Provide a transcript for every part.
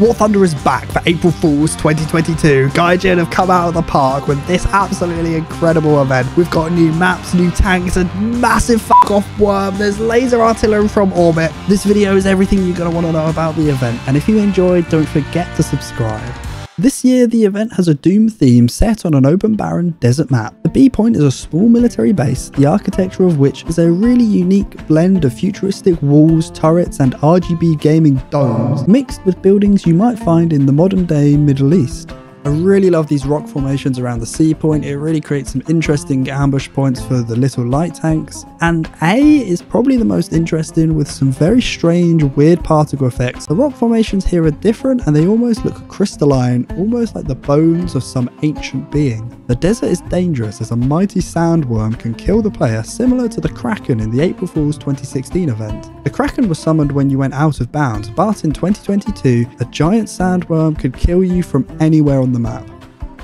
War Thunder is back for April Fool's 2022. Gaijin have come out of the park with this absolutely incredible event. We've got new maps, new tanks, a massive fuck-off worm. There's laser artillery from orbit. This video is everything you're going to want to know about the event. And if you enjoyed, don't forget to subscribe. This year, the event has a Doom theme set on an open barren desert map. The B point is a small military base, the architecture of which is a really unique blend of futuristic walls, turrets and RGB gaming domes, mixed with buildings you might find in the modern day Middle East. I really love these rock formations around the C point. It really creates some interesting ambush points for the little light tanks. And A is probably the most interesting, with some very strange, weird particle effects. The rock formations here are different and they almost look crystalline, almost like the bones of some ancient being. The desert is dangerous as a mighty sandworm can kill the player, similar to the Kraken in the April Fool's 2016 event. The Kraken was summoned when you went out of bounds, but in 2022, a giant sandworm could kill you from anywhere on the map.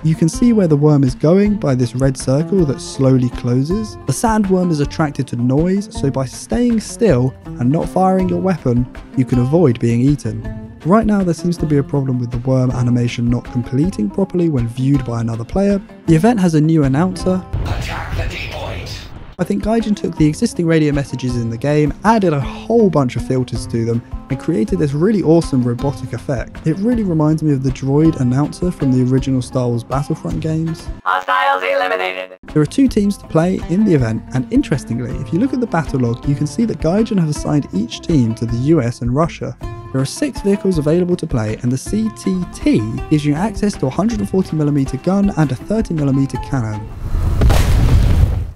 You can see where the worm is going by this red circle that slowly closes. The sandworm is attracted to noise, so by staying still and not firing your weapon, you can avoid being eaten. Right now there seems to be a problem with the worm animation not completing properly when viewed by another player. The event has a new announcer. Attack the D point. I think Gaijin took the existing radio messages in the game, added a whole bunch of filters to them, and created this really awesome robotic effect. It really reminds me of the droid announcer from the original Star Wars Battlefront games. Hostiles eliminated. There are 2 teams to play in the event, and interestingly, if you look at the battle log, you can see that Gaijin have assigned each team to the US and Russia. There are 6 vehicles available to play, and the CTT gives you access to a 140mm gun and a 30mm cannon.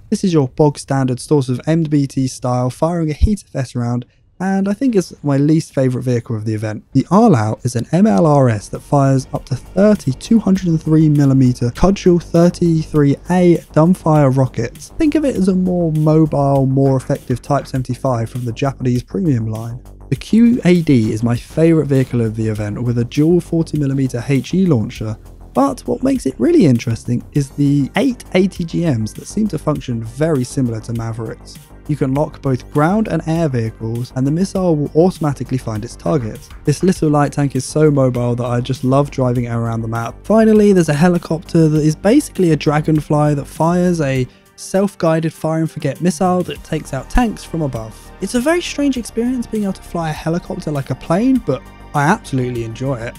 This is your bog standard source of MBT style, firing a heat FS round, and I think it's my least favourite vehicle of the event. The Arlout is an MLRS that fires up to 30 203mm Cudgel 33A dumbfire rockets. Think of it as a more mobile, more effective Type 75 from the Japanese premium line. The QAD is my favourite vehicle of the event, with a dual 40mm HE launcher. But what makes it really interesting is the 8 ATGMs that seem to function very similar to Mavericks. You can lock both ground and air vehicles, and the missile will automatically find its target. This little light tank is so mobile that I just love driving it around the map. Finally, there's a helicopter that is basically a dragonfly that fires a self-guided fire and forget missile that takes out tanks from above. It's a very strange experience being able to fly a helicopter like a plane, but I absolutely enjoy it.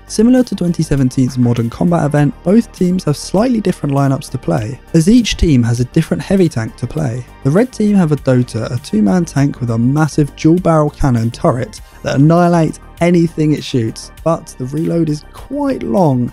Similar to 2017's Modern Combat event, both teams have slightly different lineups to play, as each team has a different heavy tank to play. The red team have a Dota, a 2-man tank with a massive dual barrel cannon turret that annihilates anything it shoots, but the reload is quite long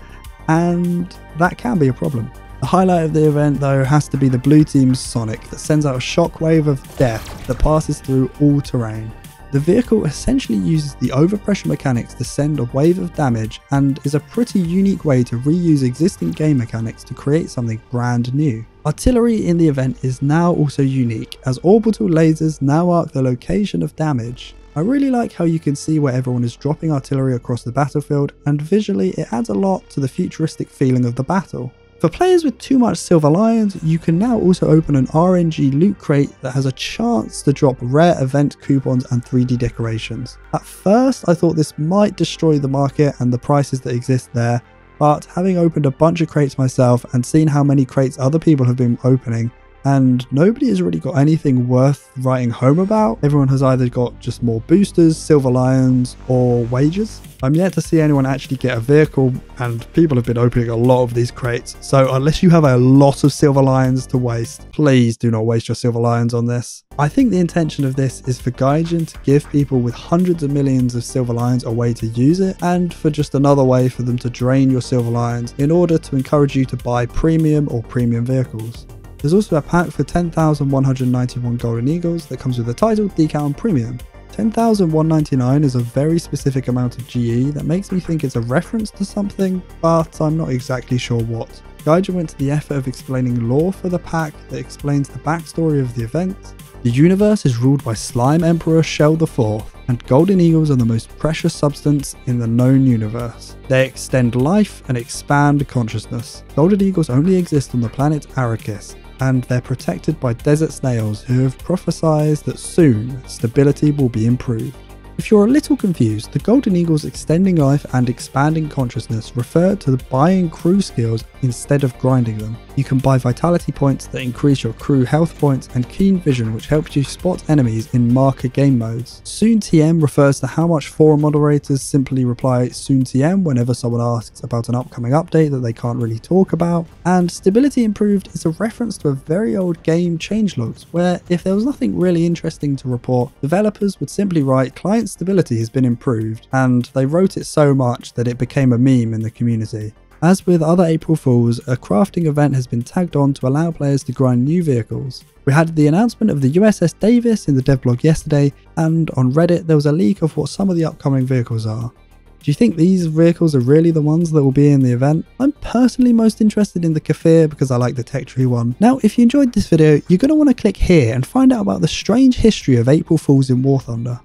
and that can be a problem. The highlight of the event though has to be the blue team's Sonic that sends out a shockwave of death that passes through all terrain. The vehicle essentially uses the overpressure mechanics to send a wave of damage and is a pretty unique way to reuse existing game mechanics to create something brand new. Artillery in the event is now also unique, as orbital lasers now arc the location of damage. I really like how you can see where everyone is dropping artillery across the battlefield, and visually it adds a lot to the futuristic feeling of the battle. For players with too much Silver Lions, you can now also open an RNG loot crate that has a chance to drop rare event coupons and 3D decorations. At first I thought this might destroy the market and the prices that exist there, but having opened a bunch of crates myself and seen how many crates other people have been opening, and nobody has really got anything worth writing home about. Everyone has either got just more boosters, Silver Lions, or wages. I'm yet to see anyone actually get a vehicle, and people have been opening a lot of these crates. So unless you have a lot of Silver Lions to waste, please do not waste your Silver Lions on this. I think the intention of this is for Gaijin to give people with hundreds of millions of Silver Lions a way to use it, and for just another way for them to drain your Silver Lions in order to encourage you to buy premium or premium vehicles. There's also a pack for 10,191 Golden Eagles that comes with a title, decal and premium. 10,199 is a very specific amount of GE that makes me think it's a reference to something, but I'm not exactly sure what. Gaijin went to the effort of explaining lore for the pack that explains the backstory of the event. The universe is ruled by Slime Emperor Shell IV, and Golden Eagles are the most precious substance in the known universe. They extend life and expand consciousness. Golden Eagles only exist on the planet Arrakis, and they're protected by desert snails who have prophesied that soon stability will be improved. If you're a little confused, the Golden Eagle's extending life and expanding consciousness refer to the buying crew skills instead of grinding them. You can buy vitality points that increase your crew health points and keen vision, which helps you spot enemies in marker game modes. Soon TM refers to how much forum moderators simply reply soon TM whenever someone asks about an upcoming update that they can't really talk about. And stability improved is a reference to a very old game changelogs, where if there was nothing really interesting to report, developers would simply write client stability has been improved, and they wrote it so much that it became a meme in the community. As with other April Fools, a crafting event has been tagged on to allow players to grind new vehicles. We had the announcement of the USS Davis in the devlog yesterday, and on Reddit there was a leak of what some of the upcoming vehicles are. Do you think these vehicles are really the ones that will be in the event? I'm personally most interested in the Kafir because I like the tech tree one. Now, if you enjoyed this video, you're going to want to click here and find out about the strange history of April Fools in War Thunder.